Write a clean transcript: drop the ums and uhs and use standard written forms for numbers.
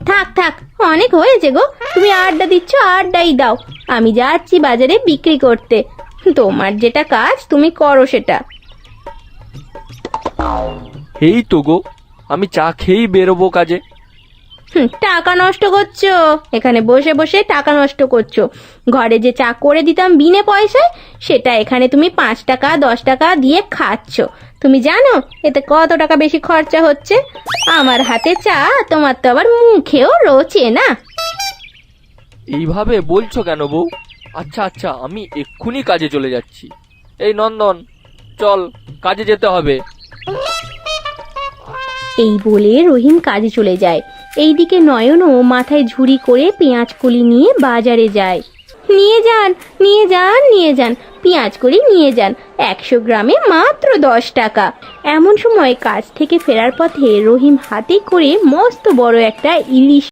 থাক থাক, অনেক হয়েছে গো। তুমি আড্ডা দিচ্ছ, আড্ডাই দাও। আমি যাচ্ছি বাজারে বিক্রি করতে। তোমার যেটা কাজ তুমি করো সেটা। এই তো গো, আমি চা খেয়েই বেরোবো কাজে। টাকা নষ্ট করছো, এখানে বসে বসে টাকা নষ্ট করছো। ঘরে যে চা করে দিতাম বিনে পয়সায়, সেটা এখানে তুমি 5 টাকা 10 টাকা দিয়ে খাচ্ছ। তুমি জানো এতে কত টাকা বেশি খরচা হচ্ছে? আমার হাতে চা তোমার তো আবার মুখেও রোচে না। এইভাবে বলছো কেন বউ? আচ্ছা আচ্ছা, আমি এক্ষুনি কাজে চলে যাচ্ছি। এই নন্দন, চল, কাজে যেতে হবে। এই বলে রহিম কাজে চলে যায়। এইদিকে নয়নও মাথায় ঝুড়ি করে পেঁয়াজ কলি নিয়ে বাজারে যায়। নিয়ে যান, নিয়ে যান, নিয়ে যান, পেঁয়াজ কলি নিয়ে যান। 100 গ্রামে মাত্র 10 টাকা। এমন সময় কাজ থেকে ফেরার পথে রহিম হাতে করে মস্ত বড় একটা ইলিশ